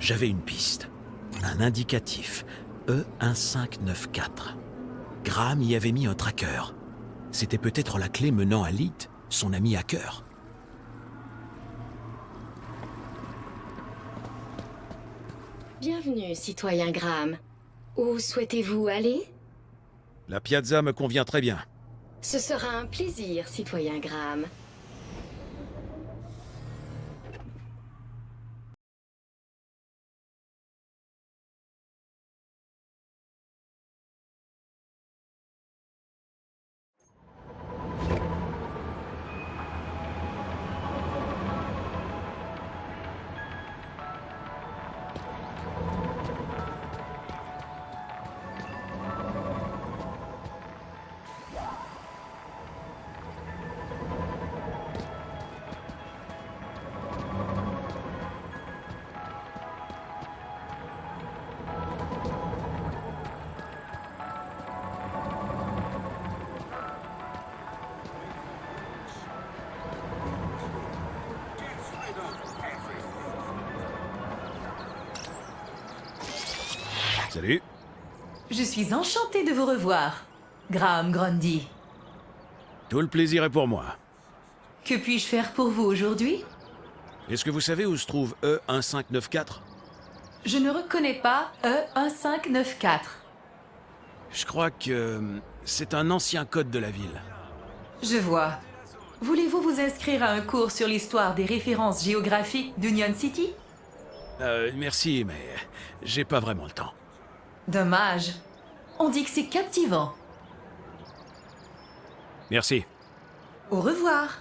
J'avais une piste. Un indicatif. E1594. Graham y avait mis un tracker. C'était peut-être la clé menant à Leet, son ami hacker. Bienvenue, citoyen Graham. Où souhaitez-vous aller? La piazza me convient très bien. Ce sera un plaisir, citoyen Graham. Salut. Je suis enchantée de vous revoir, Graham Grundy. Tout le plaisir est pour moi. Que puis-je faire pour vous aujourd'hui? Est-ce que vous savez où se trouve E1594? Je ne reconnais pas E1594. Je crois que c'est un ancien code de la ville. Je vois. Voulez-vous vous inscrire à un cours sur l'histoire des références géographiques d'Union City? Merci, mais j'ai pas vraiment le temps. Dommage. On dit que c'est captivant. Merci. Au revoir.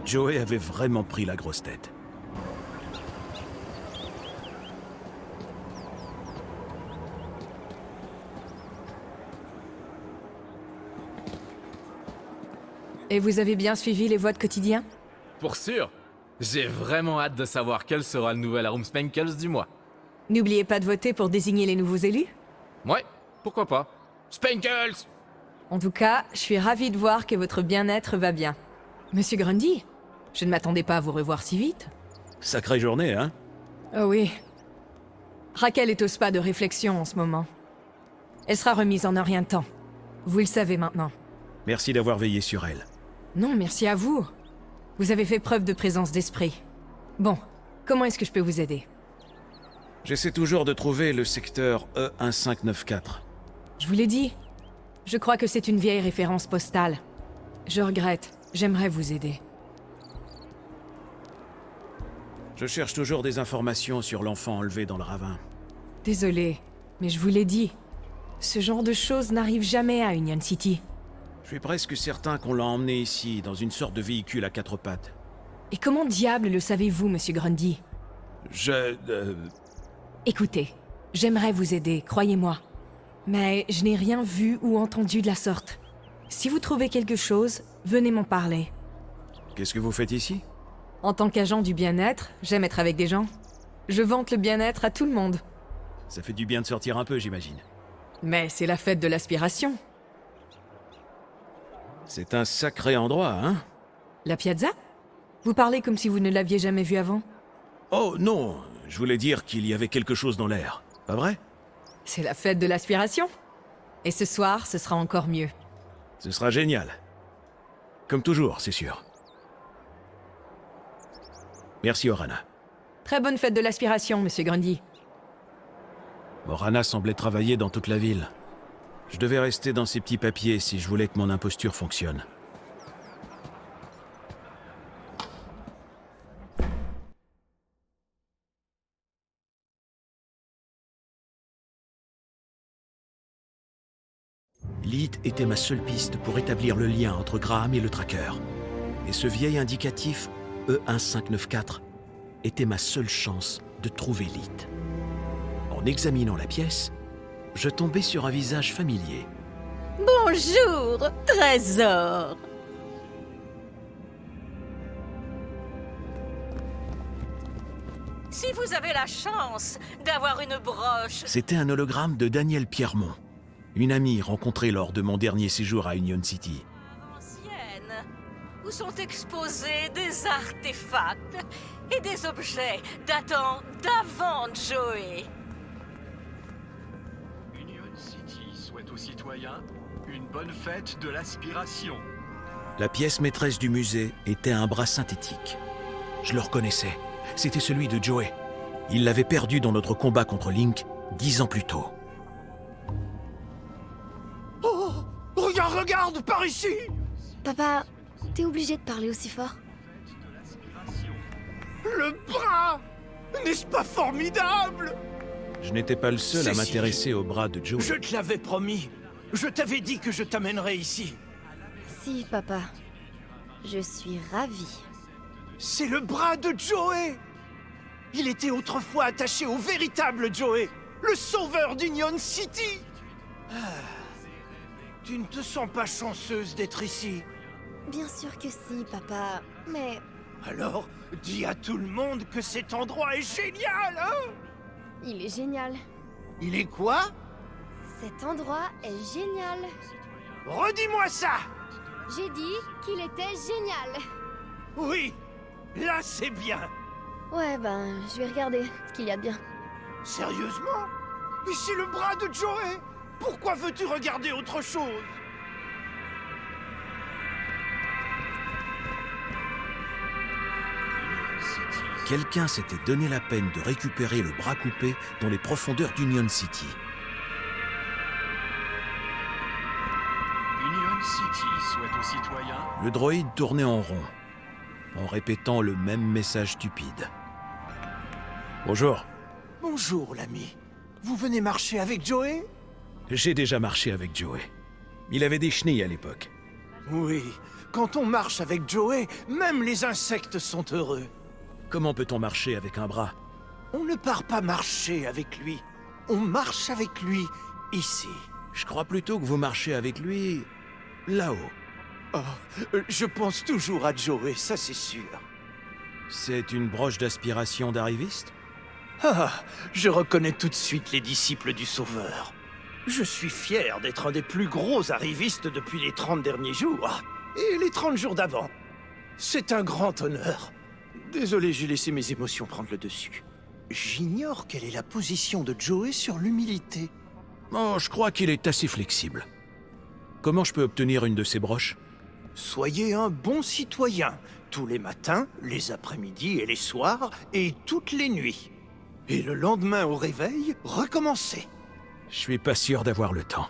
Joey avait vraiment pris la grosse tête. Et vous avez bien suivi les votes quotidiens? Pour sûr. J'ai vraiment hâte de savoir quel sera le nouvel Arum Spenkels du mois. N'oubliez pas de voter pour désigner les nouveaux élus. Ouais, pourquoi pas. Spenkels! En tout cas, je suis ravie de voir que votre bien-être va bien. Monsieur Grundy, je ne m'attendais pas à vous revoir si vite. Sacrée journée, hein? Oh oui. Raquel est au spa de réflexion en ce moment. Elle sera remise en un rien de temps. Vous le savez maintenant. Merci d'avoir veillé sur elle. Non, merci à vous. Vous avez fait preuve de présence d'esprit. Bon, comment est-ce que je peux vous aider? J'essaie toujours de trouver le secteur E1594. Je vous l'ai dit. Je crois que c'est une vieille référence postale. Je regrette. J'aimerais vous aider. Je cherche toujours des informations sur l'enfant enlevé dans le ravin. Désolé, mais je vous l'ai dit. Ce genre de choses n'arrive jamais à Union City. Je suis presque certain qu'on l'a emmené ici, dans une sorte de véhicule à quatre pattes. Et comment diable le savez-vous, monsieur Grundy? Écoutez, j'aimerais vous aider, croyez-moi. Mais je n'ai rien vu ou entendu de la sorte. Si vous trouvez quelque chose, venez m'en parler. Qu'est-ce que vous faites ici? En tant qu'agent du bien-être, j'aime être avec des gens. Je vante le bien-être à tout le monde. Ça fait du bien de sortir un peu, j'imagine. Mais c'est la fête de l'aspiration. C'est un sacré endroit, hein? La piazza? Vous parlez comme si vous ne l'aviez jamais vu avant? Oh non, je voulais dire qu'il y avait quelque chose dans l'air. Pas vrai? C'est la fête de l'aspiration. Et ce soir, ce sera encore mieux. Ce sera génial. Comme toujours, c'est sûr. Merci, Orana. Très bonne fête de l'aspiration, monsieur Grundy. Orana semblait travailler dans toute la ville. Je devais rester dans ces petits papiers si je voulais que mon imposture fonctionne. Leet était ma seule piste pour établir le lien entre Graham et le tracker. Et ce vieil indicatif, E1594, était ma seule chance de trouver Leet. En examinant la pièce, je tombais sur un visage familier. Bonjour, trésor. vous avez la chance d'avoir une broche C'était un hologramme de Daniel Pierremont, une amie rencontrée lors de mon dernier séjour à Union City. ancienne, où sont exposés des artefacts et des objets datant d'avant Joey. Union City souhaite aux citoyens une bonne fête de l'aspiration. La pièce maîtresse du musée était un bras synthétique. Je le reconnaissais. C'était celui de Joey. Il l'avait perdu dans notre combat contre Link 10 ans plus tôt. Oh, regarde, par ici! Papa, t'es obligé de parler aussi fort? Le bras! N'est-ce pas formidable? Je n'étais pas le seul à m'intéresser au bras de Joey. Je te l'avais promis. Je t'avais dit que je t'amènerais ici. Si, papa. Je suis ravie. C'est le bras de Joey! Il était autrefois attaché au véritable Joey, le sauveur d'Union City! Tu ne te sens pas chanceuse d'être ici? Bien sûr que si, papa. Mais Alors, dis à tout le monde que cet endroit est génial, hein? il est génial. Il est quoi? Cet endroit est génial. Redis-moi ça! J'ai dit qu'il était génial. Oui, là c'est bien. Ouais, ben, je vais regarder ce qu'il y a de bien. Sérieusement? Mais c'est le bras de Joey! Pourquoi veux-tu regarder autre chose? Quelqu'un s'était donné la peine de récupérer le bras coupé dans les profondeurs d'Union City. Union City souhaite aux citoyens Le droïde tournait en rond, en répétant le même message stupide. Bonjour. Bonjour, l'ami. Vous venez marcher avec Joey? J'ai déjà marché avec Joey. Il avait des chenilles à l'époque. Oui, quand on marche avec Joey, même les insectes sont heureux. Comment peut-on marcher avec un bras? On ne part pas marcher avec lui. On marche avec lui, ici. Je crois plutôt que vous marchez avec lui là-haut. Oh, je pense toujours à Joey, ça c'est sûr. C'est une broche d'aspiration d'arriviste? Ah, je reconnais tout de suite les disciples du Sauveur. Je suis fier d'être un des plus gros arrivistes depuis les 30 derniers jours. Et les 30 jours d'avant. C'est un grand honneur. Désolé, j'ai laissé mes émotions prendre le dessus. J'ignore quelle est la position de Joey sur l'humilité. Oh, je crois qu'il est assez flexible. Comment je peux obtenir une de ces broches? Soyez un bon citoyen, tous les matins, les après-midi et les soirs, et toutes les nuits. Et le lendemain au réveil, recommencez. Je suis pas sûr d'avoir le temps.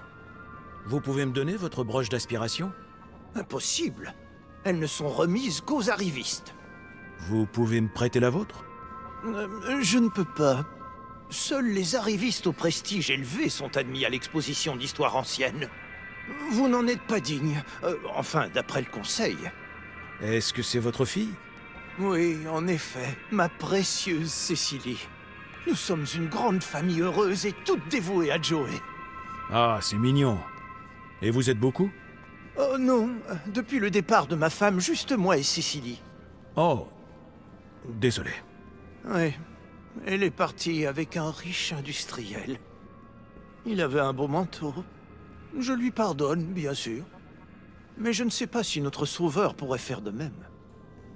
Vous pouvez me donner votre broche d'aspiration? Impossible. Elles ne sont remises qu'aux arrivistes. Vous pouvez me prêter la vôtre? Je ne peux pas. Seuls les arrivistes au prestige élevé sont admis à l'exposition d'histoire ancienne. Vous n'en êtes pas digne. Enfin, d'après le conseil. Est-ce que c'est votre fille? Oui, en effet, ma précieuse Cécilie. Nous sommes une grande famille heureuse et toute dévouée à Joey. Ah, c'est mignon. Et vous êtes beaucoup? Oh non, depuis le départ de ma femme, juste moi et Cécilie. Oh, désolé. Oui, elle est partie avec un riche industriel. Il avait un beau manteau. Je lui pardonne, bien sûr. Mais je ne sais pas si notre sauveur pourrait faire de même.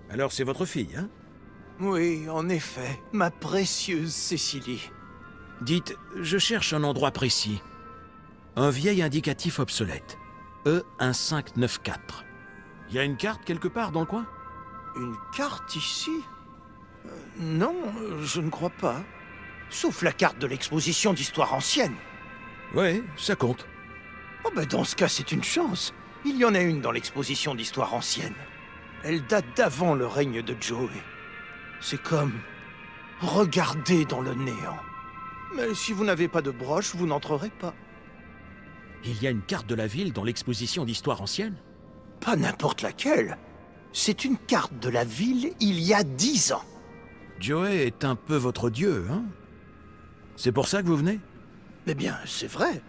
Alors c'est votre fille, hein? Oui, en effet, ma précieuse Cécilie. Dites, je cherche un endroit précis. Un vieil indicatif obsolète. E1594. Il y a une carte quelque part dans le coin? Une carte ici? Non, je ne crois pas. Sauf la carte de l'exposition d'histoire ancienne. Ouais, ça compte. Oh ben dans ce cas, c'est une chance. Il y en a une dans l'exposition d'histoire ancienne. Elle date d'avant le règne de Joey. C'est comme regarder dans le néant. Mais si vous n'avez pas de broche, vous n'entrerez pas. Il y a une carte de la ville dans l'exposition d'histoire ancienne? Pas n'importe laquelle. C'est une carte de la ville il y a 10 ans. Joey est un peu votre dieu, hein? C'est pour ça que vous venez? Eh bien, c'est vrai.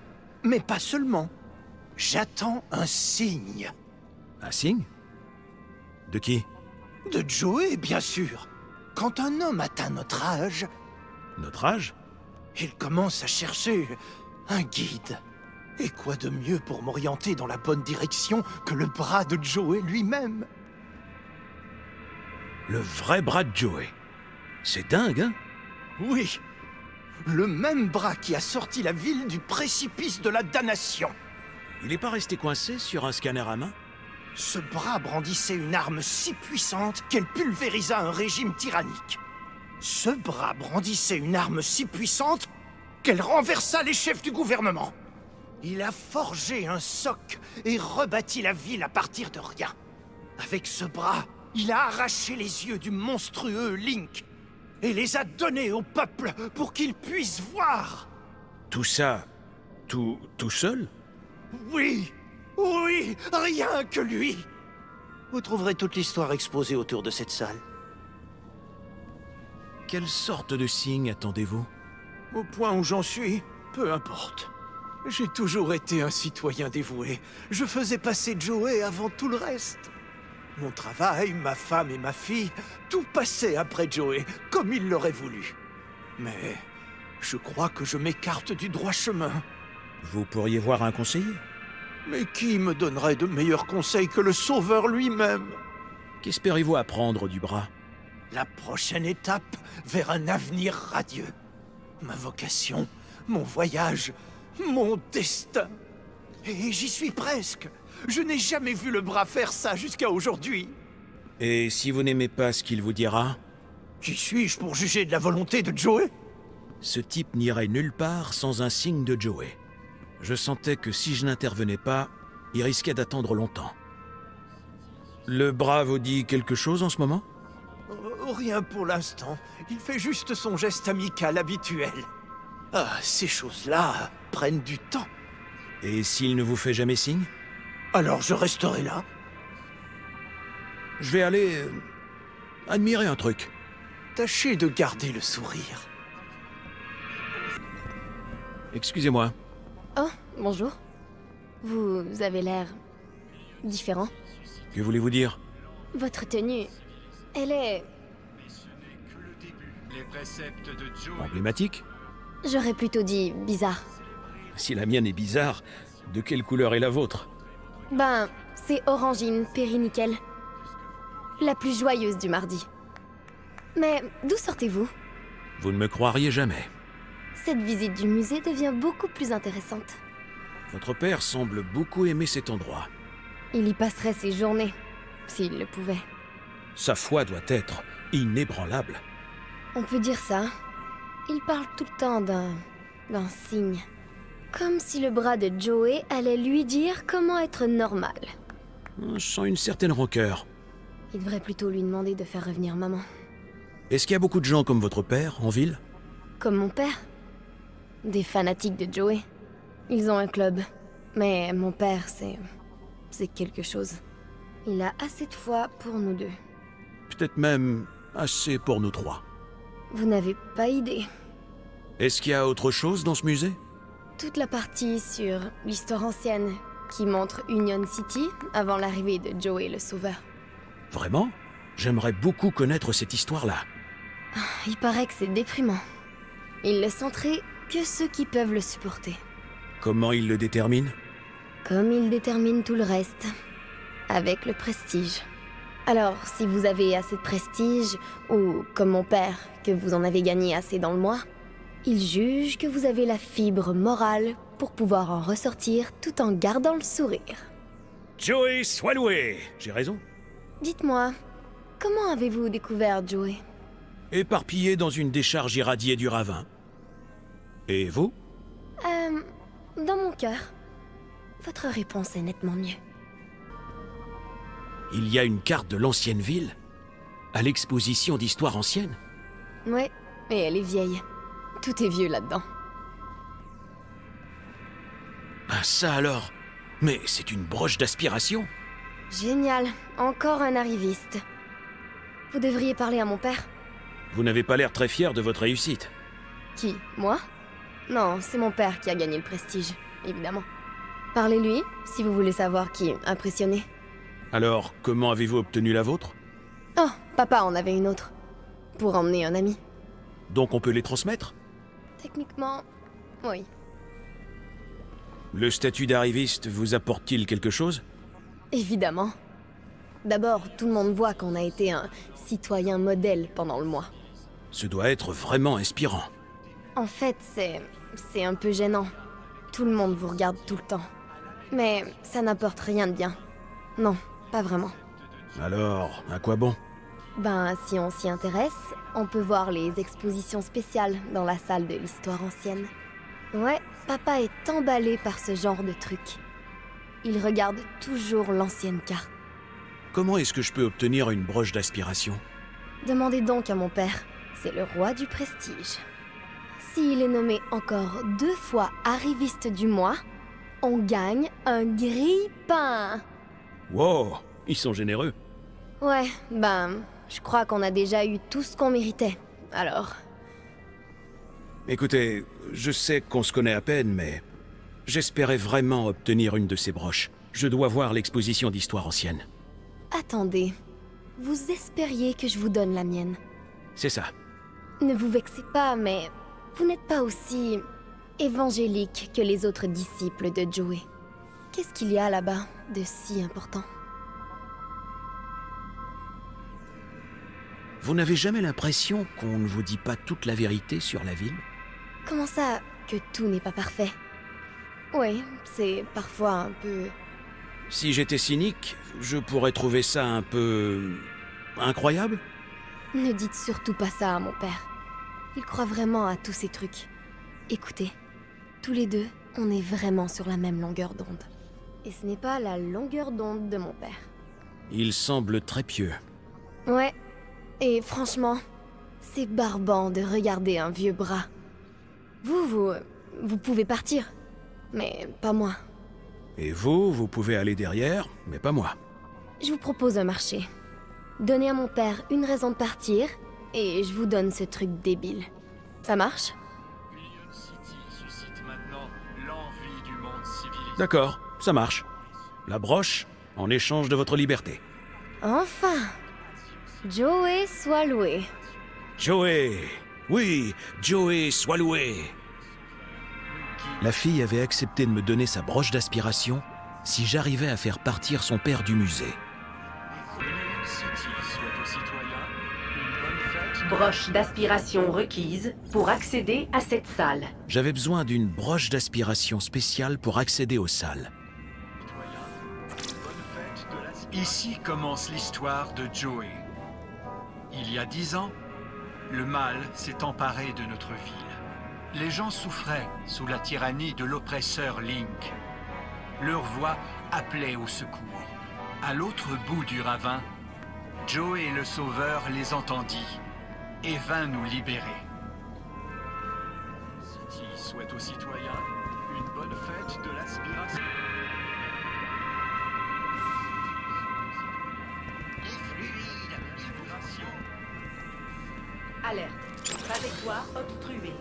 Mais pas seulement. J'attends un signe. Un signe? De qui? De Joey, bien sûr. Quand un homme atteint notre âge, Notre âge? Il commence à chercher un guide. Et quoi de mieux pour m'orienter dans la bonne direction que le bras de Joey lui-même? Le vrai bras de Joey. C'est dingue, hein? Oui, le même bras qui a sorti la ville du précipice de la damnation. Il n'est pas resté coincé sur un scanner à main? Ce bras brandissait une arme si puissante qu'elle pulvérisa un régime tyrannique. Ce bras brandissait une arme si puissante qu'elle renversa les chefs du gouvernement. Il a forgé un soc et rebâti la ville à partir de rien. Avec ce bras, il a arraché les yeux du monstrueux Link et les a donnés au peuple pour qu'il puisse voir. Tout ça, tout seul? Oui, oui, rien que lui. Vous trouverez toute l'histoire exposée autour de cette salle. Quelle sorte de signe attendez-vous? Au point où j'en suis, peu importe. J'ai toujours été un citoyen dévoué. Je faisais passer Joey avant tout le reste. Mon travail, ma femme et ma fille, tout passait après Joey, comme il l'aurait voulu. Mais je crois que je m'écarte du droit chemin. Vous pourriez voir un conseiller? Mais qui me donnerait de meilleurs conseils que le Sauveur lui-même? Qu'espérez-vous apprendre du bras? La prochaine étape vers un avenir radieux. Ma vocation, mon voyage, mon destin. Et j'y suis presque. Je n'ai jamais vu le bras faire ça jusqu'à aujourd'hui. Et si vous n'aimez pas ce qu'il vous dira? Qui suis-je pour juger de la volonté de Joey? Ce type n'irait nulle part sans un signe de Joey. Je sentais que si je n'intervenais pas, il risquait d'attendre longtemps. Le bras vous dit quelque chose en ce moment? Rien pour l'instant. Il fait juste son geste amical habituel. Ah, ces choses-là prennent du temps. Et s'il ne vous fait jamais signe? Alors je resterai là. Je vais aller admirer un truc. Tâchez de garder le sourire. Excusez-moi. Oh, bonjour. Vous avez l'air différent. Que voulez-vous dire? Votre tenue, elle est... Les préceptes de Joey. Emblématique? J'aurais plutôt dit bizarre. Si la mienne est bizarre, de quelle couleur est la vôtre? Ben, c'est Orangine Périnickel. La plus joyeuse du mardi. Mais d'où sortez-vous? Vous ne me croiriez jamais. Cette visite du musée devient beaucoup plus intéressante. Votre père semble beaucoup aimer cet endroit. Il y passerait ses journées, s'il le pouvait. Sa foi doit être inébranlable. On peut dire ça. Il parle tout le temps d'un signe. Comme si le bras de Joey allait lui dire comment être normal. Je sens une certaine rancœur. Il devrait plutôt lui demander de faire revenir maman. Est-ce qu'il y a beaucoup de gens comme votre père en ville? Comme mon père. Des fanatiques de Joey. Ils ont un club. Mais mon père, c'est quelque chose. Il a assez de foi pour nous deux. Peut-être même assez pour nous trois. Vous n'avez pas idée. Est-ce qu'il y a autre chose dans ce musée? Toute la partie sur l'histoire ancienne qui montre Union City avant l'arrivée de Joey le Sauveur. Vraiment? J'aimerais beaucoup connaître cette histoire-là. Il paraît que c'est déprimant. Il laisse entrer que ceux qui peuvent le supporter. Comment il le détermine? Comme il détermine tout le reste. Avec le prestige. Alors, si vous avez assez de prestige, ou comme mon père, que vous en avez gagné assez dans le mois, il juge que vous avez la fibre morale pour pouvoir en ressortir tout en gardant le sourire. Joey soit loué! J'ai raison? Dites-moi, comment avez-vous découvert Joey? Éparpillé dans une décharge irradiée du ravin. Et vous? Dans mon cœur. Votre réponse est nettement mieux. Il y a une carte de l'ancienne ville? À l'exposition d'histoire ancienne? Ouais, et elle est vieille. Tout est vieux là-dedans. Ah ça alors? Mais c'est une broche d'aspiration? Génial, encore un arriviste. Vous devriez parler à mon père. Vous n'avez pas l'air très fier de votre réussite. Qui, moi? Non, c'est mon père qui a gagné le prestige, évidemment. Parlez-lui, si vous voulez savoir qui est impressionné. Alors, comment avez-vous obtenu la vôtre? Oh, papa en avait une autre. Pour emmener un ami. Donc on peut les transmettre? Techniquement, oui. Le statut d'arriviste vous apporte-t-il quelque chose? Évidemment. D'abord, tout le monde voit qu'on a été un citoyen modèle pendant le mois. Ce doit être vraiment inspirant. En fait, c'est un peu gênant. Tout le monde vous regarde tout le temps. Mais ça n'apporte rien de bien. Non, pas vraiment. Alors, à quoi bon? Ben, si on s'y intéresse, on peut voir les expositions spéciales dans la salle de l'histoire ancienne. Ouais, papa est emballé par ce genre de truc. Il regarde toujours l'ancienne carte. Comment est-ce que je peux obtenir une broche d'aspiration? Demandez donc à mon père. C'est le roi du prestige. S'il est nommé encore 2 fois arriviste du mois, on gagne un grille-pain. Wow, ils sont généreux. Ouais, ben, je crois qu'on a déjà eu tout ce qu'on méritait. Alors, Écoutez, je sais qu'on se connaît à peine, mais j'espérais vraiment obtenir une de ces broches. Je dois voir l'exposition d'histoire ancienne. attendez. Vous espériez que je vous donne la mienne. C'est ça. Ne vous vexez pas, mais vous n'êtes pas aussi évangélique que les autres disciples de Joey. Qu'est-ce qu'il y a là-bas de si important? Vous n'avez jamais l'impression qu'on ne vous dit pas toute la vérité sur la ville? Comment ça, que tout n'est pas parfait? Oui, c'est parfois un peu... Si j'étais cynique, je pourrais trouver ça un peu... incroyable? Ne dites surtout pas ça à mon père. Il croit vraiment à tous ces trucs. Écoutez, tous les deux, on est vraiment sur la même longueur d'onde. Et ce n'est pas la longueur d'onde de mon père. Il semble très pieux. Ouais, et franchement, c'est barbant de regarder un vieux bras. Vous pouvez partir, mais pas moi. Et vous pouvez aller derrière, mais pas moi. Je vous propose un marché. Donnez à mon père une raison de partir, et je vous donne ce truc débile. Ça marche? Union City suscite maintenant l'envie du monde civilisé. D'accord, ça marche. La broche, en échange de votre liberté. Enfin! Joey soit loué. Joey! Oui, Joey, sois loué! La fille avait accepté de me donner sa broche d'aspiration si j'arrivais à faire partir son père du musée. Union City souhaite aux citoyens une bonne fête. Broche d'aspiration requise pour accéder à cette salle. J'avais besoin d'une broche d'aspiration spéciale pour accéder aux salles. Ici commence l'histoire de Joey. Il y a 10 ans, le mal s'est emparé de notre ville. Les gens souffraient sous la tyrannie de l'oppresseur Link. Leur voix appelait au secours. À l'autre bout du ravin, Joey le Sauveur les entendit et vint nous libérer. City souhaite aux citoyens une bonne fête de l'aspiration. Alerte. Trajectoire obstruée.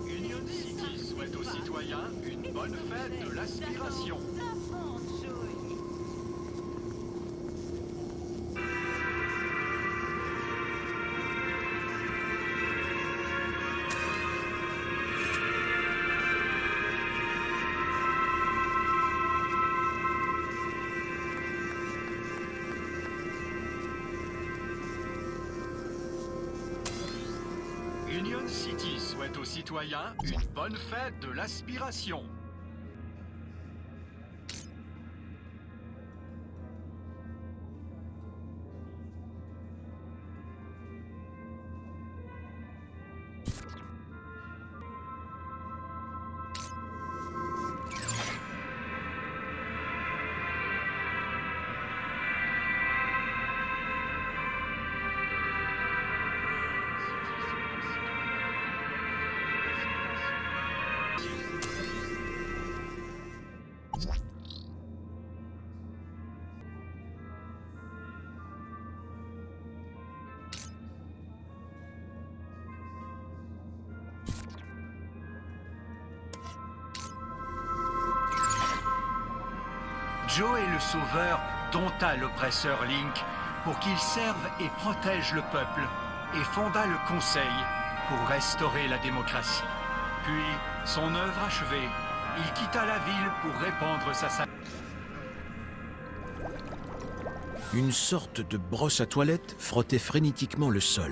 Union City souhaite aux citoyens une bonne fête de l'aspiration. Union City souhaite aux citoyens une bonne fête de l'aspiration. Joey le Sauveur dompta l'oppresseur Link pour qu'il serve et protège le peuple et fonda le Conseil pour restaurer la démocratie. Puis, son œuvre achevée, il quitta la ville pour répandre sa sagesse. Une sorte de brosse à toilette frottait frénétiquement le sol.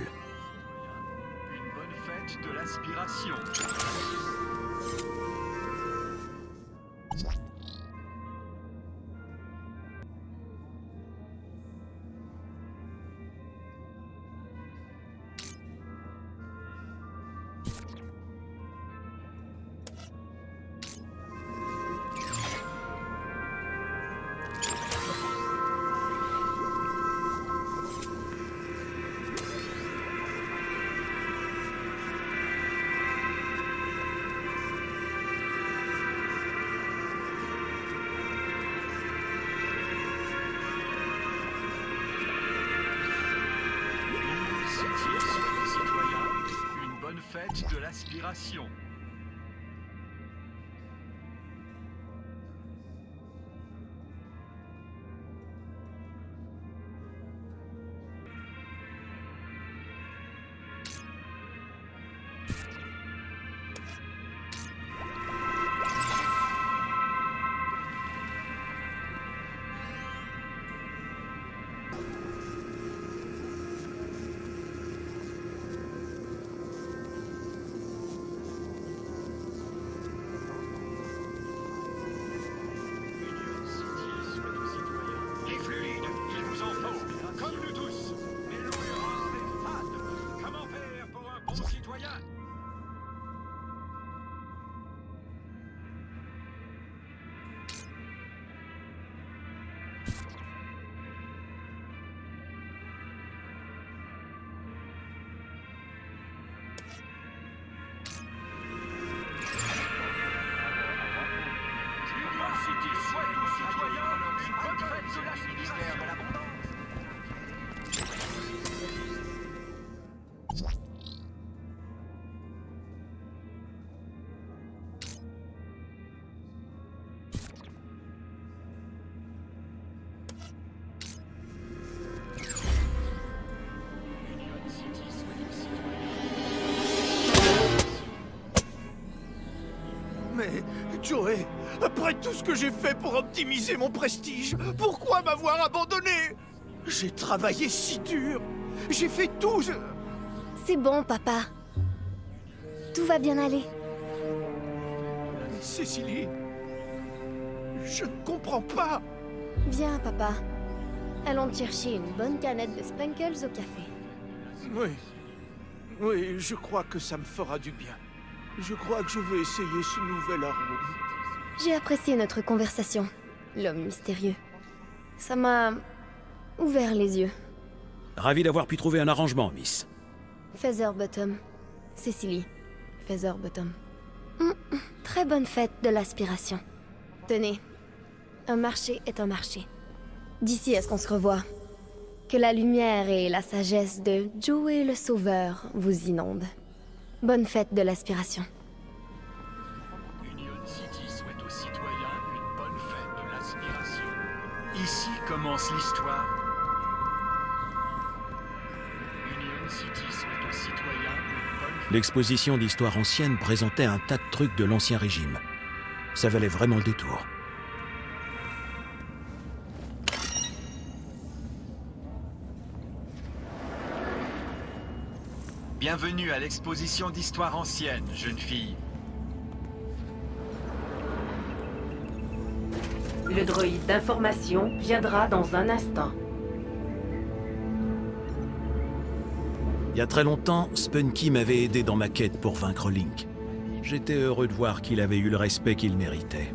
Une bonne fête de l'aspiration. Une bonne fête de l'aspiration. Les fluides, il vous en faut, comme nous tous. Mais l'eau est rare et fade. Comment faire pour un bon citoyen? Union City souhaite aux citoyens une bonne fête de l'aspiration. Mais, Joey, après tout ce que j'ai fait pour optimiser mon prestige, pourquoi m'avoir abandonné? J'ai travaillé si dur. J'ai fait tout. C'est bon, papa. Tout va bien aller. Cécilie, je ne comprends pas. Viens, papa. Allons te chercher une bonne canette de Spankles au café. Oui. Oui, je crois que ça me fera du bien. Je crois que je vais essayer ce nouvel arôme. J'ai apprécié notre conversation, l'homme mystérieux. Ça m'a ouvert les yeux. Ravi d'avoir pu trouver un arrangement, Miss. Featherbottom. Cécilie. Featherbottom. Très bonne fête de l'aspiration. Tenez, un marché est un marché. D'ici à ce qu'on se revoie. Que la lumière et la sagesse de Joey le Sauveur vous inondent. Bonne fête de l'aspiration. Union City souhaite aux citoyens une bonne fête de l'aspiration. Ici commence l'histoire. Union City souhaite aux citoyens une bonne fête. L'exposition d'histoire ancienne présentait un tas de trucs de l'Ancien Régime. Ça valait vraiment le détour. Bienvenue à l'exposition d'histoire ancienne, jeune fille. Le droïde d'information viendra dans un instant. Il y a très longtemps, Spunky m'avait aidé dans ma quête pour vaincre Link. J'étais heureux de voir qu'il avait eu le respect qu'il méritait.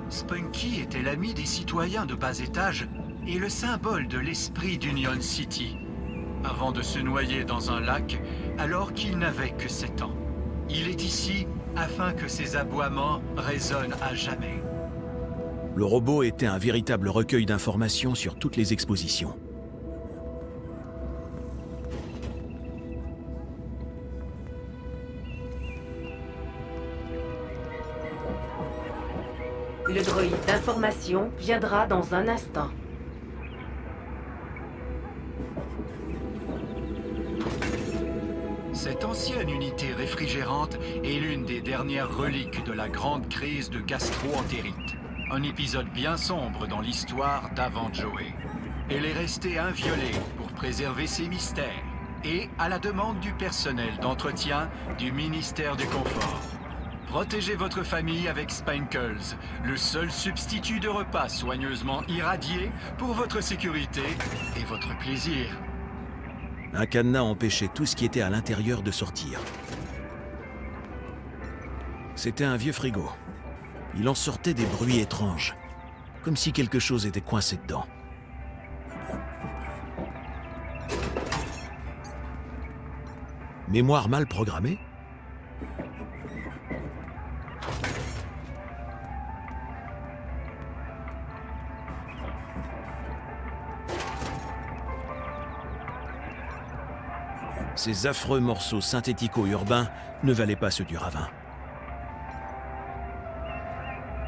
Spunky était l'ami des citoyens de bas étage et le symbole de l'esprit d'Union City, avant de se noyer dans un lac alors qu'il n'avait que 7 ans. Il est ici afin que ses aboiements résonnent à jamais. Le robot était un véritable recueil d'informations sur toutes les expositions. Le droïde d'information viendra dans un instant. Cette ancienne unité réfrigérante est l'une des dernières reliques de la grande crise de gastro-entérite. Un épisode bien sombre dans l'histoire d'avant Joey. Elle est restée inviolée pour préserver ses mystères et à la demande du personnel d'entretien du ministère du Confort. Protégez votre famille avec Spankles, le seul substitut de repas soigneusement irradié pour votre sécurité et votre plaisir. Un cadenas empêchait tout ce qui était à l'intérieur de sortir. C'était un vieux frigo. Il en sortait des bruits étranges, comme si quelque chose était coincé dedans. Mémoire mal programmée? Ces affreux morceaux synthético-urbains ne valaient pas ceux du ravin.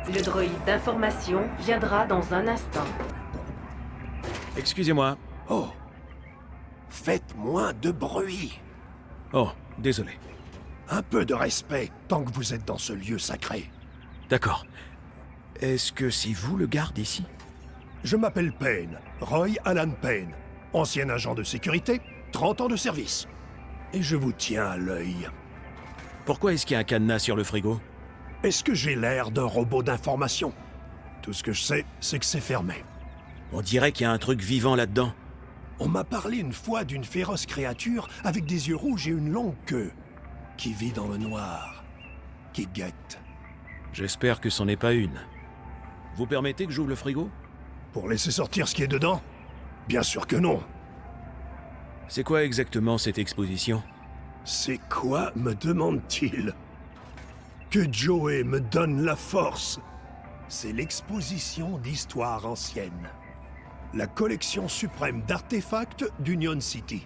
Le droïde d'information viendra dans un instant. Excusez-moi. Oh. Faites moins de bruit. Oh, désolé. Un peu de respect tant que vous êtes dans ce lieu sacré. D'accord. Est-ce que c'est vous le garde ici? Je m'appelle Payne, Roy Alan Payne, ancien agent de sécurité, 30 ans de service. Et je vous tiens à l'œil. Pourquoi est-ce qu'il y a un cadenas sur le frigo? Est-ce que j'ai l'air d'un robot d'information? Tout ce que je sais, c'est que c'est fermé. On dirait qu'il y a un truc vivant là-dedans. On m'a parlé une fois d'une féroce créature avec des yeux rouges et une longue queue, qui vit dans le noir, qui guette. J'espère que c'en n'est pas une. Vous permettez que j'ouvre le frigo? Pour laisser sortir ce qui est dedans? Bien sûr que non. C'est quoi exactement cette exposition? C'est quoi, me demande-t-il? Que Joey me donne la force. C'est l'exposition d'histoire ancienne. La collection suprême d'artefacts d'Union City.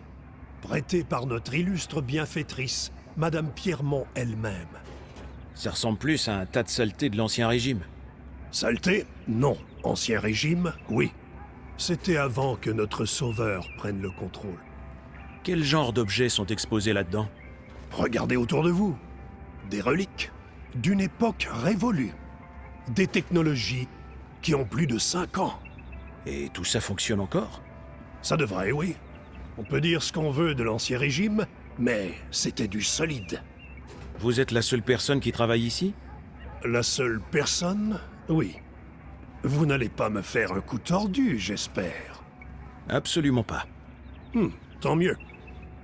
Prêtée par notre illustre bienfaitrice, Madame Pierremont elle-même. Ça ressemble plus à un tas de saletés de l'Ancien Régime. Saleté? Non. Ancien Régime? Oui. C'était avant que notre sauveur prenne le contrôle. Quel genre d'objets sont exposés là-dedans? Regardez autour de vous. Des reliques d'une époque révolue. Des technologies qui ont plus de 5 ans. Et tout ça fonctionne encore? Ça devrait, oui. On peut dire ce qu'on veut de l'Ancien Régime, mais c'était du solide. Vous êtes la seule personne qui travaille ici? La seule personne? Oui. Vous n'allez pas me faire un coup tordu, j'espère. Absolument pas. Tant mieux.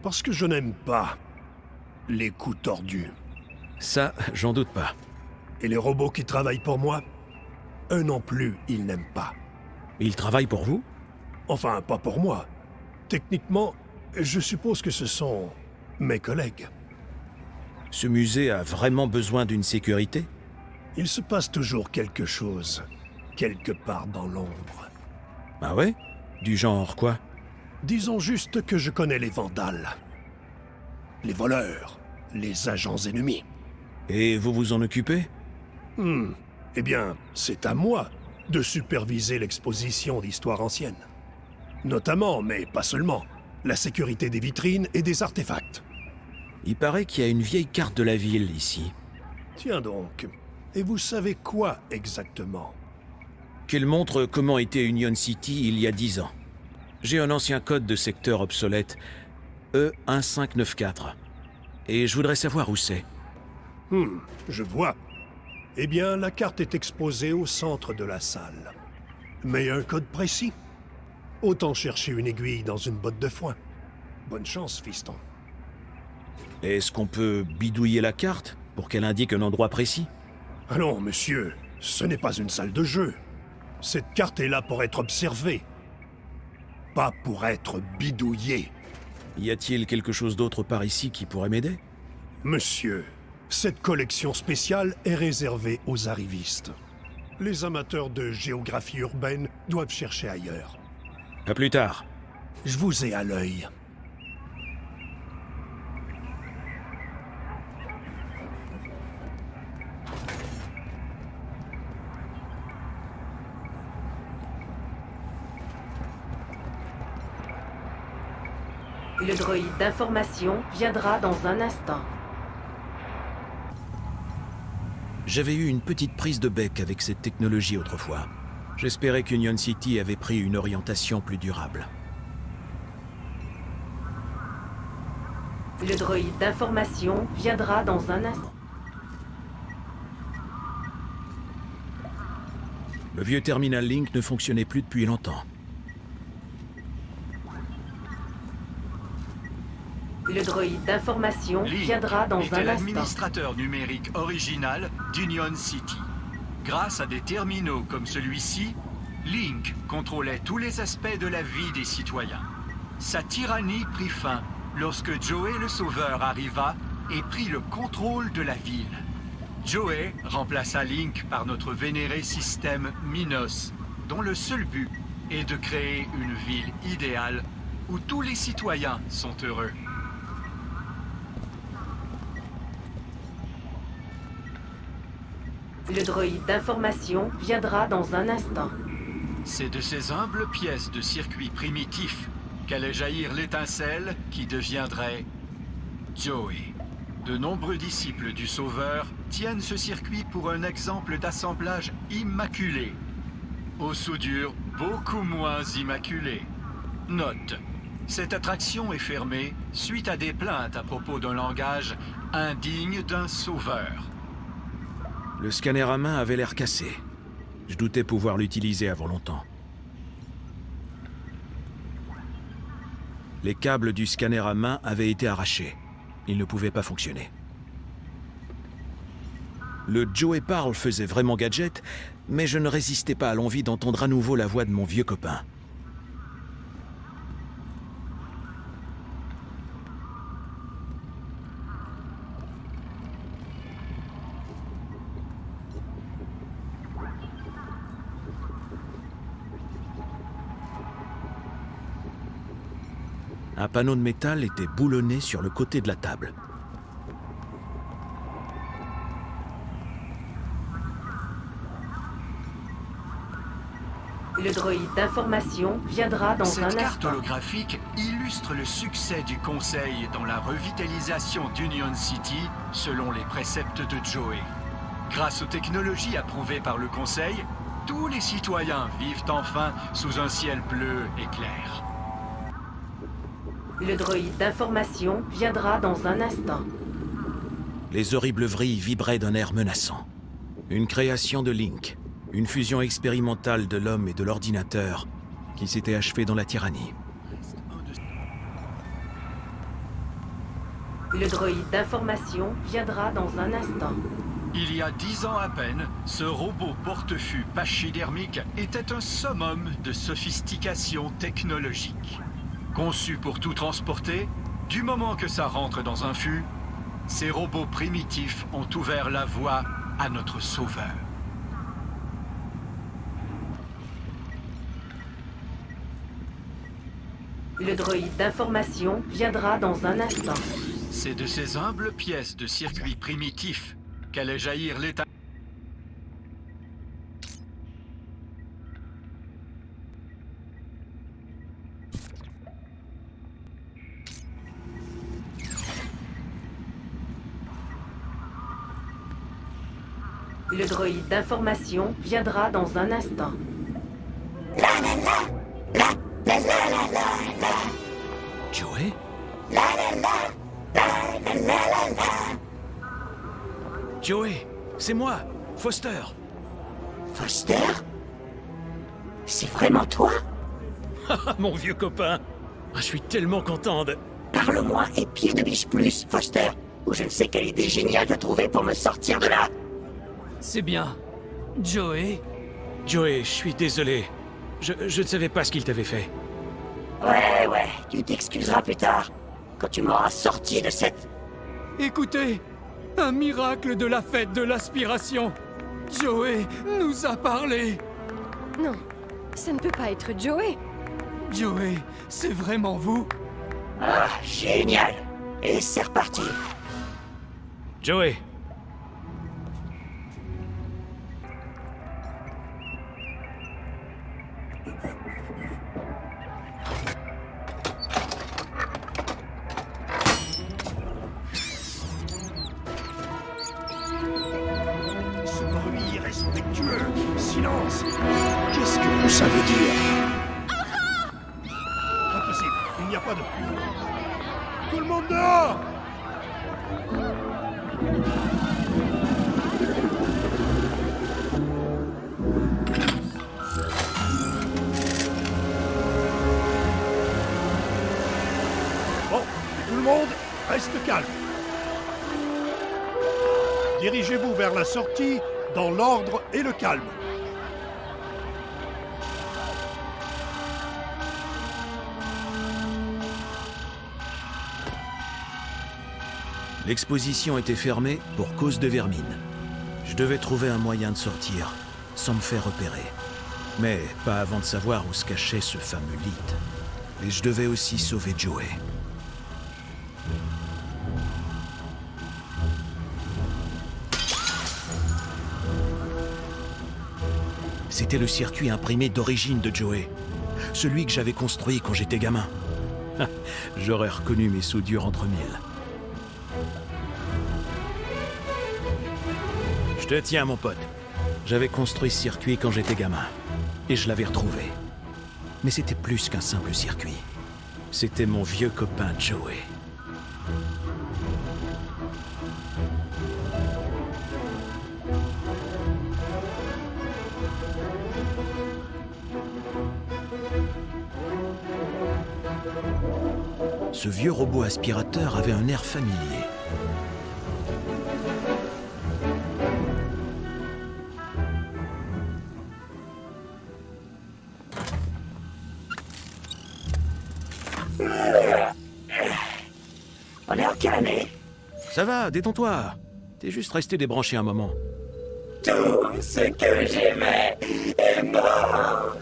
Parce que je n'aime pas les coups tordus. Ça, j'en doute pas. Et les robots qui travaillent pour moi? Eux non plus, ils n'aiment pas. Ils travaillent pour vous? Enfin, pas pour moi. Techniquement, je suppose que ce sont mes collègues. Ce musée a vraiment besoin d'une sécurité? Il se passe toujours quelque chose, quelque part dans l'ombre. Ah ouais? Du genre quoi? Disons juste que je connais les vandales. Les voleurs, les agents ennemis. Et vous vous en occupez? Eh bien, c'est à moi de superviser l'exposition d'histoire ancienne. Notamment, mais pas seulement, la sécurité des vitrines et des artefacts. Il paraît qu'il y a une vieille carte de la ville ici. Tiens donc, et vous savez quoi exactement? Qu'elle montre comment était Union City il y a 10 ans. J'ai un ancien code de secteur obsolète, E1594. Et je voudrais savoir où c'est. Je vois. Eh bien, la carte est exposée au centre de la salle. Mais un code précis? Autant chercher une aiguille dans une botte de foin. Bonne chance, fiston. Est-ce qu'on peut bidouiller la carte pour qu'elle indique un endroit précis? Allons, monsieur, ce n'est pas une salle de jeu. Cette carte est là pour être observée. Pas pour être bidouillée. Y a-t-il quelque chose d'autre par ici qui pourrait m'aider? Monsieur, cette collection spéciale est réservée aux arrivistes. Les amateurs de géographie urbaine doivent chercher ailleurs. À plus tard. Je vous ai à l'œil. Le droïde d'information viendra dans un instant. J'avais eu une petite prise de bec avec cette technologie autrefois. J'espérais qu'Union City avait pris une orientation plus durable. Le droïde d'information viendra dans un instant. Le vieux terminal Link ne fonctionnait plus depuis longtemps. Le droïde d'information Link viendra dans était un instant. l'administrateur numérique original d'Union City. Grâce à des terminaux comme celui-ci, Link contrôlait tous les aspects de la vie des citoyens. Sa tyrannie prit fin lorsque Joey le Sauveur arriva et prit le contrôle de la ville. Joey remplaça Link par notre vénéré système Minos, dont le seul but est de créer une ville idéale où tous les citoyens sont heureux. Le droïde d'information viendra dans un instant. C'est de ces humbles pièces de circuit primitifs qu'allait jaillir l'étincelle qui deviendrait Joey. De nombreux disciples du Sauveur tiennent ce circuit pour un exemple d'assemblage immaculé, aux soudures beaucoup moins immaculées. Note, cette attraction est fermée suite à des plaintes à propos d'un langage indigne d'un sauveur. Le scanner à main avait l'air cassé. Je doutais pouvoir l'utiliser avant longtemps. Les câbles du scanner à main avaient été arrachés. Il ne pouvait pas fonctionner. Le Joey Parle faisait vraiment gadget, mais je ne résistais pas à l'envie d'entendre à nouveau la voix de mon vieux copain. Un panneau de métal était boulonné sur le côté de la table. Le droïde d'information viendra dans un Cette carte instant. holographique illustre le succès du Conseil dans la revitalisation d'Union City selon les préceptes de Joey. Grâce aux technologies approuvées par le Conseil, tous les citoyens vivent enfin sous un ciel bleu et clair. Le droïde d'information viendra dans un instant. Les horribles vrilles vibraient d'un air menaçant. Une création de Link, une fusion expérimentale de l'homme et de l'ordinateur qui s'était achevée dans la tyrannie. Le droïde d'information viendra dans un instant. Il y a 10 ans à peine, ce robot porte-fût pachydermique était un summum de sophistication technologique. Conçu pour tout transporter, du moment que ça rentre dans un fût, ces robots primitifs ont ouvert la voie à notre sauveur. Le droïde d'information viendra dans un instant. C'est de ces humbles pièces de circuit primitifs qu'allait jaillir l'état. Le droïde d'information viendra dans un instant. Joey? Joey, c'est moi, Foster. Foster? C'est vraiment toi? Mon vieux copain. Je suis tellement content de... Parle-moi et pied de biche plus, Foster, ou je ne sais quelle idée géniale t'as trouvé pour me sortir de là. C'est bien. Joey? Joey, je suis désolé. Je ne savais pas ce qu'il t'avait fait. Ouais, tu t'excuseras plus tard, quand tu m'auras sorti de cette... Écoutez, un miracle de la fête de l'aspiration. Joey nous a parlé. Non, ça ne peut pas être Joey. Joey, c'est vraiment vous? Ah, génial. Et c'est reparti. Joey. respectueux. Silence. Qu'est-ce que tout ça veut dire? Impossible, il n'y a pas de... Tout le monde dehors! Bon, tout le monde, reste calme. Dirigez-vous vers la sortie dans l'ordre et le calme. L'exposition était fermée pour cause de vermine. Je devais trouver un moyen de sortir, sans me faire repérer. Mais pas avant de savoir où se cachait ce fameux Leet. Et je devais aussi sauver Joey. C'était le circuit imprimé d'origine de Joey. Celui que j'avais construit quand j'étais gamin. J'aurais reconnu mes soudures entre mille. Je te tiens, mon pote. J'avais construit ce circuit quand j'étais gamin. Et je l'avais retrouvé. Mais c'était plus qu'un simple circuit. C'était mon vieux copain Joey. Ce vieux robot aspirateur avait un air familier. On est en quelle année? Ça va, détends-toi. T'es juste resté débranché un moment. Tout ce que j'aimais est mort.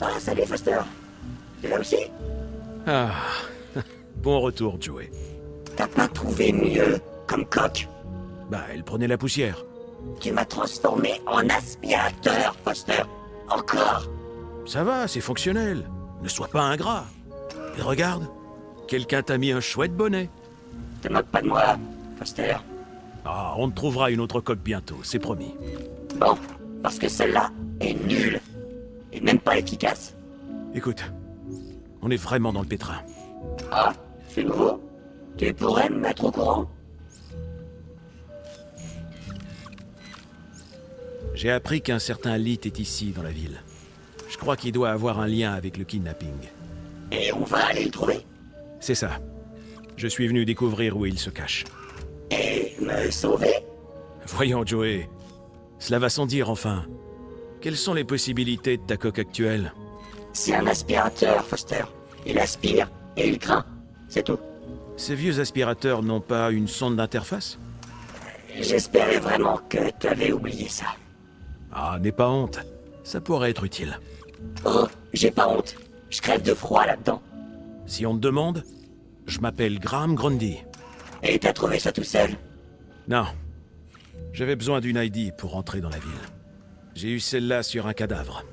Ah, salut Foster. Tu là aussi? Ah, bon retour, Joey. T'as pas trouvé mieux comme coque? Bah, elle prenait la poussière. Tu m'as transformé en aspirateur, Foster. Encore? Ça va, c'est fonctionnel. Ne sois pas ingrat. Et regarde, quelqu'un t'a mis un chouette bonnet. Te moque pas de moi, Foster. Ah, on te trouvera une autre coque bientôt, c'est promis. Bon, parce que celle-là est nulle. Et même pas efficace. Écoute, on est vraiment dans le pétrin. Ah, c'est nouveau? Tu pourrais me mettre au courant? J'ai appris qu'un certain Leet est ici, dans la ville. Je crois qu'il doit avoir un lien avec le kidnapping. Et on va aller le trouver? C'est ça. Je suis venu découvrir où il se cache. Et me sauver? Voyons, Joey. Cela va sans dire, enfin. Quelles sont les possibilités de ta coque actuelle? C'est un aspirateur, Foster. Il aspire et il craint. C'est tout. Ces vieux aspirateurs n'ont pas une sonde d'interface? J'espérais vraiment que t'avais oublié ça. Ah, n'aie pas honte. Ça pourrait être utile. Oh, j'ai pas honte. Je crève de froid là-dedans. Si on te demande, je m'appelle Graham Grundy. Et t'as trouvé ça tout seul? Non. J'avais besoin d'une ID pour rentrer dans la ville. J'ai eu celle-là sur un cadavre.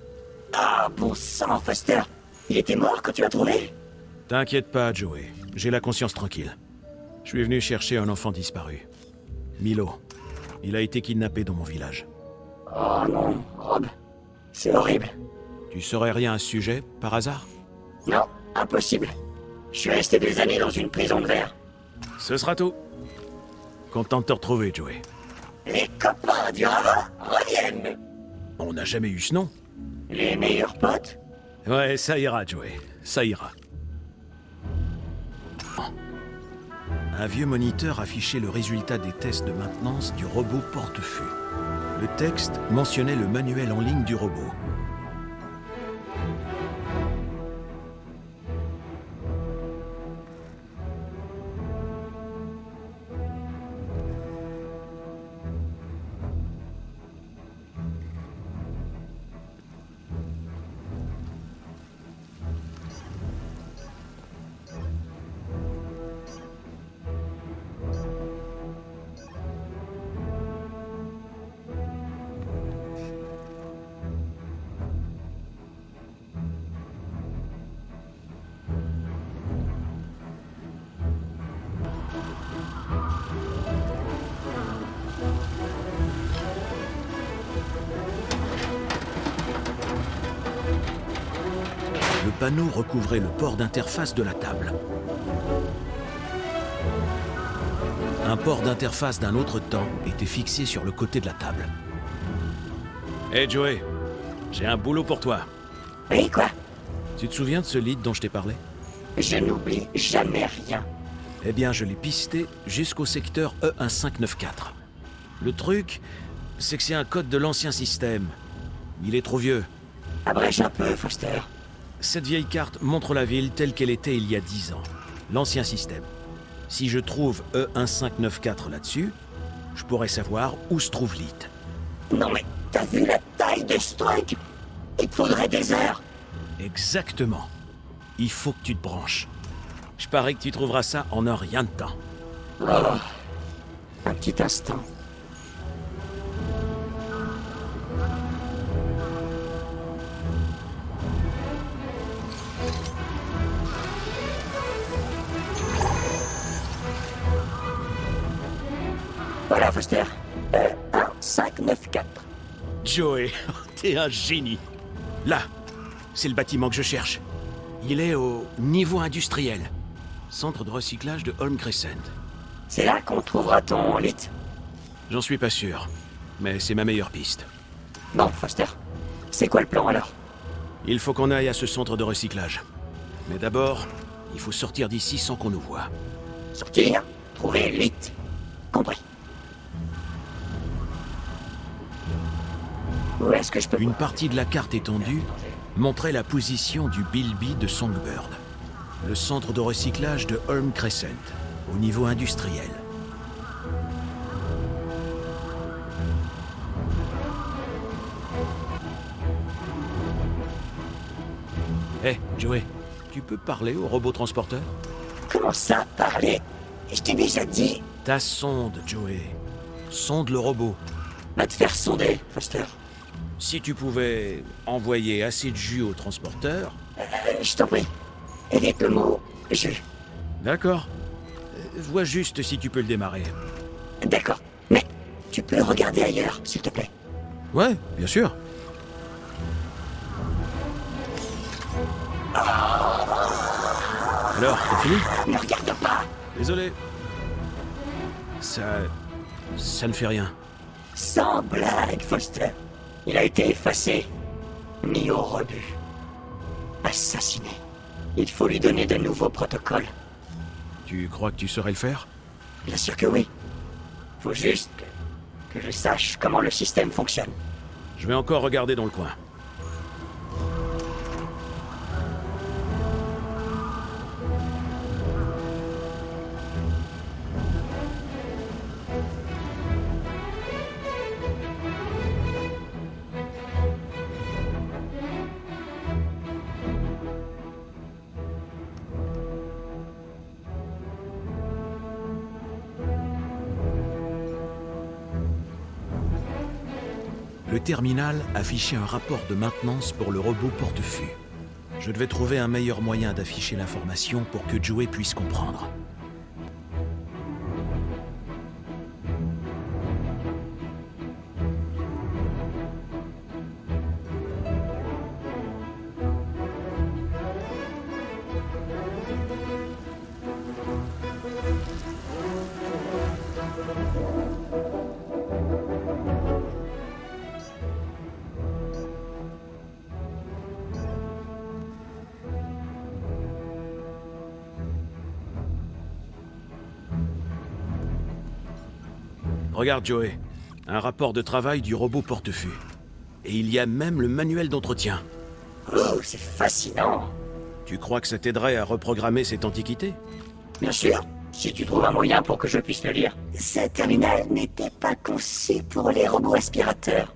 Ah, bon sang, Foster. Il était mort quand tu l'as trouvé? T'inquiète pas, Joey. J'ai la conscience tranquille. Je suis venu chercher un enfant disparu. Milo. Il a été kidnappé dans mon village. Oh non, Rob. C'est horrible. Tu saurais rien à ce sujet, par hasard? Non, impossible. Je suis resté des années dans une prison de verre. Ce sera tout. Content de te retrouver, Joey. Les copains du ravin reviennent. On n'a jamais eu ce nom. Les meilleurs potes? Ouais, ça ira, Joey. Ça ira. Un vieux moniteur affichait le résultat des tests de maintenance du robot porte-feu. Le texte mentionnait le manuel en ligne du robot. panneau recouvrait le port d'interface de la table. Un port d'interface d'un autre temps était fixé sur le côté de la table. Hé Joey, j'ai un boulot pour toi. Oui, quoi? Tu te souviens de ce lead dont je t'ai parlé? Je n'oublie jamais rien. Eh bien, je l'ai pisté jusqu'au secteur E1594. Le truc, c'est que c'est un code de l'ancien système. Il est trop vieux. Abrège un peu, Foster. Cette vieille carte montre la ville telle qu'elle était il y a 10 ans. L'ancien système. Si je trouve E1594 là-dessus, je pourrais savoir où se trouve Leet. Non mais, t'as vu la taille de ce truc? Il te faudrait des heures. Exactement. Il faut que tu te branches. Je parie que tu trouveras ça en un rien de temps. Oh. Un petit instant. Voilà, Foster. 1594. Joey, t'es un génie. Là, c'est le bâtiment que je cherche. Il est au niveau industriel. Centre de recyclage de Holm Crescent. C'est là qu'on trouvera ton lit. J'en suis pas sûr, mais c'est ma meilleure piste. Bon, Foster, c'est quoi le plan alors? Il faut qu'on aille à ce centre de recyclage. Mais d'abord, il faut sortir d'ici sans qu'on nous voie. Sortir, trouver lit. Compris. Où est-ce que je peux... Une partie de la carte étendue montrait la position du Bilby de Songbird, le centre de recyclage de Holm Crescent, au niveau industriel. Hé, Joey, tu peux parler au robot transporteur? Comment ça, parler? Je t'ai déjà dit... Ta sonde, Joey. Sonde le robot. Va te faire sonder, Foster. Si tu pouvais envoyer assez de jus au transporteur... Je t'en prie. Évite le mot « jus ». D'accord. Vois juste si tu peux le démarrer. D'accord. Mais tu peux regarder ailleurs, s'il te plaît. Ouais, bien sûr. Alors, t'as fini? Ne regarde pas. Désolé. Ça ne fait rien. Sans blague, Foster. Il a été effacé, mis au rebut, assassiné. Il faut lui donner de nouveaux protocoles. Tu crois que tu saurais le faire? Bien sûr que oui. Faut juste que je sache comment le système fonctionne. Je vais encore regarder dans le coin. Le terminal affichait un rapport de maintenance pour le robot porte-fût. Je devais trouver un meilleur moyen d'afficher l'information pour que Joey puisse comprendre. Regarde, Joey. Un rapport de travail du robot porte-fût. Et il y a même le manuel d'entretien. Oh, c'est fascinant. Tu crois que ça t'aiderait à reprogrammer cette antiquité? Bien sûr, si tu trouves un moyen pour que je puisse le lire. Ce terminal n'était pas conçu pour les robots aspirateurs.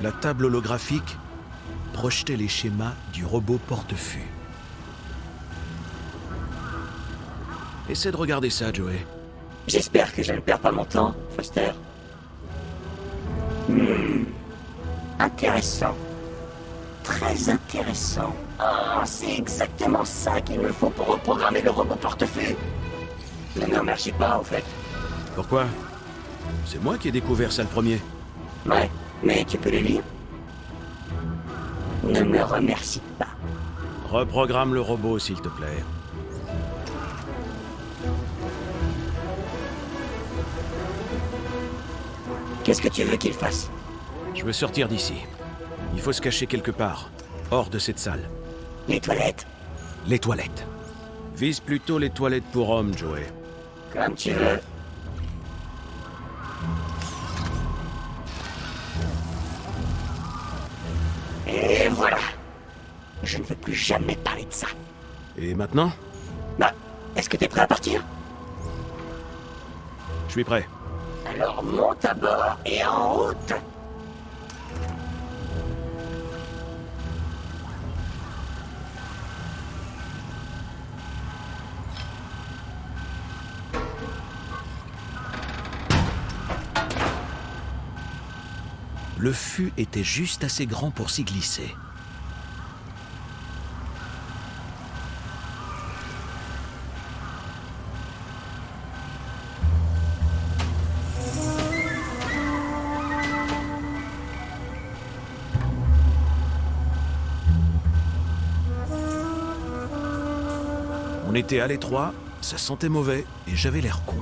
La table holographique projetait les schémas du robot porte-fût. Essaie de regarder ça, Joey. J'espère que je ne perds pas mon temps, Foster. Intéressant. Très intéressant. Oh, c'est exactement ça qu'il me faut pour reprogrammer le robot portefeuille. Ne me remercie pas, en fait. Pourquoi? C'est moi qui ai découvert ça le premier. Ouais, mais tu peux les lire? Ne me remercie pas. Reprogramme le robot, s'il te plaît. Qu'est-ce que tu veux qu'il fasse? Je veux sortir d'ici. Il faut se cacher quelque part, hors de cette salle. Les toilettes? Les toilettes. Vise plutôt les toilettes pour hommes, Joey. Comme tu veux. Et voilà. Je ne veux plus jamais parler de ça. Et maintenant? Bah, est-ce que t'es prêt à partir? Je suis prêt. Alors monte à bord et en route. Le fût était juste assez grand pour s'y glisser. On était à l'étroit, ça sentait mauvais et j'avais l'air con.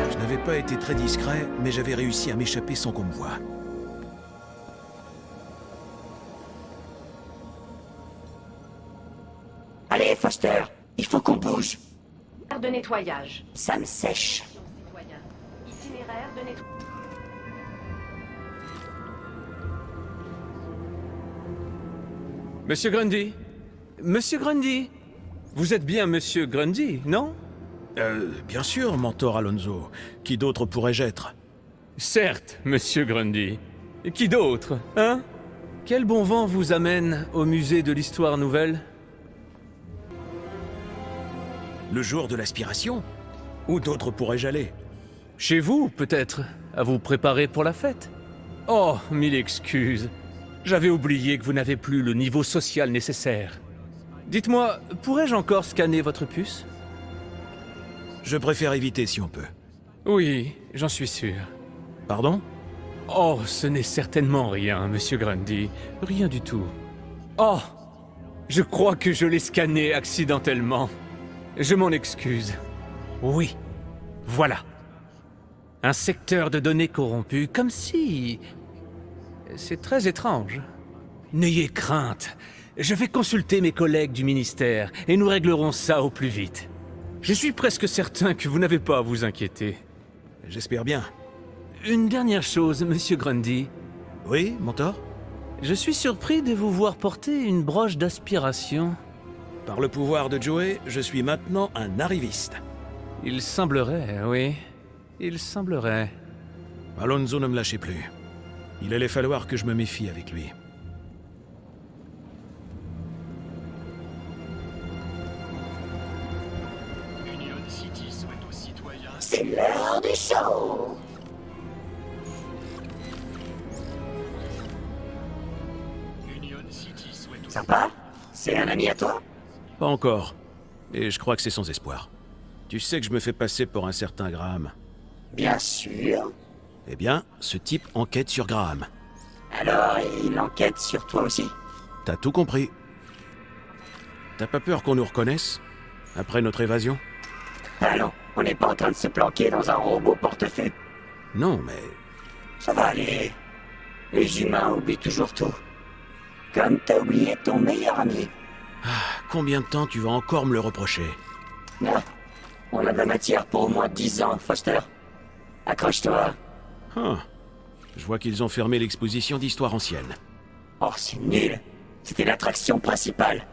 Je n'avais pas été très discret, mais j'avais réussi à m'échapper sans qu'on me voie. Allez, Foster, il faut qu'on bouge. De nettoyage. Ça me sèche. Itinéraire de nettoyage. Monsieur Grundy? Monsieur Grundy? Vous êtes bien Monsieur Grundy, non? Bien sûr, mentor Alonso. Qui d'autre pourrais-je être? Certes, Monsieur Grundy. Qui d'autre, hein? Quel bon vent vous amène au musée de l'Histoire Nouvelle? Le jour de l'aspiration? Où d'autre pourrais-je aller? Chez vous, peut-être, à vous préparer pour la fête. Oh, mille excuses. J'avais oublié que vous n'avez plus le niveau social nécessaire. Dites-moi, pourrais-je encore scanner votre puce? Je préfère éviter si on peut. Oui, j'en suis sûr. Pardon? Oh, ce n'est certainement rien, Monsieur Grundy. Rien du tout. Oh! Je crois que je l'ai scanné accidentellement. Je m'en excuse. Oui, voilà. Un secteur de données corrompu, comme si... C'est très étrange. N'ayez crainte. Je vais consulter mes collègues du ministère et nous réglerons ça au plus vite. Je suis presque certain que vous n'avez pas à vous inquiéter. J'espère bien. Une dernière chose, Monsieur Grundy. Oui, mentor? Je suis surpris de vous voir porter une broche d'aspiration. Par le pouvoir de Joey, je suis maintenant un arriviste. Il semblerait, oui. Il semblerait. Alonso ne me lâchait plus. Il allait falloir que je me méfie avec lui. C'est l'heure du show. Sympa? C'est un ami à toi? Pas encore. Et je crois que c'est sans espoir. Tu sais que je me fais passer pour un certain Graham. Bien sûr. Eh bien, ce type enquête sur Graham. Alors, il enquête sur toi aussi? T'as tout compris. T'as pas peur qu'on nous reconnaisse? Après notre évasion? Allons, on n'est pas en train de se planquer dans un robot portefeuille. Non, mais... Ça va aller. Les humains oublient toujours tout. Comme t'as oublié ton meilleur ami. Combien de temps tu vas encore me le reprocher? Non, on a de la matière pour au moins 10 ans, Foster. Accroche-toi. Je vois qu'ils ont fermé l'exposition d'histoire ancienne. Oh, c'est nul. C'était l'attraction principale.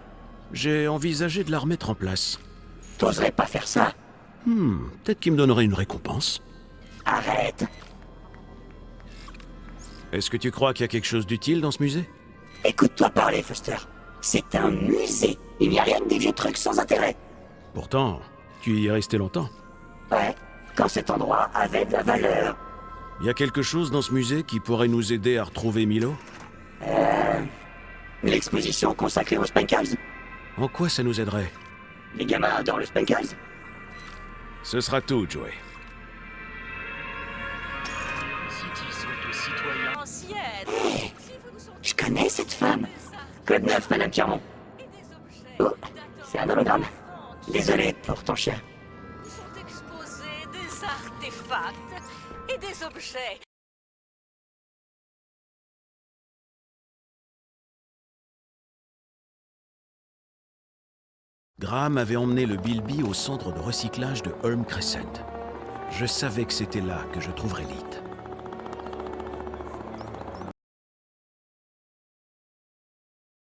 J'ai envisagé de la remettre en place. T'oserais pas faire ça? Peut-être qu'ils me donneraient une récompense. Arrête. Est-ce que tu crois qu'il y a quelque chose d'utile dans ce musée? Écoute-toi parler, Foster. C'est un musée. Il n'y a rien que des vieux trucs sans intérêt. Pourtant, tu y es resté longtemps. Ouais, quand cet endroit avait de la valeur. Il y a quelque chose dans ce musée qui pourrait nous aider à retrouver Milo? L'exposition consacrée aux Spankles. En quoi ça nous aiderait? Les gamins adorent le Spankles. Ce sera tout, Joey. Ancienne. Je connais cette femme. Code 9, Madame Piermont. Oh, c'est un hologramme. Désolé pour ton chien. Où sont exposés des artefacts et des objets. Graham avait emmené le Bilby au centre de recyclage de Holm Crescent. Je savais que c'était là que je trouverais Leet.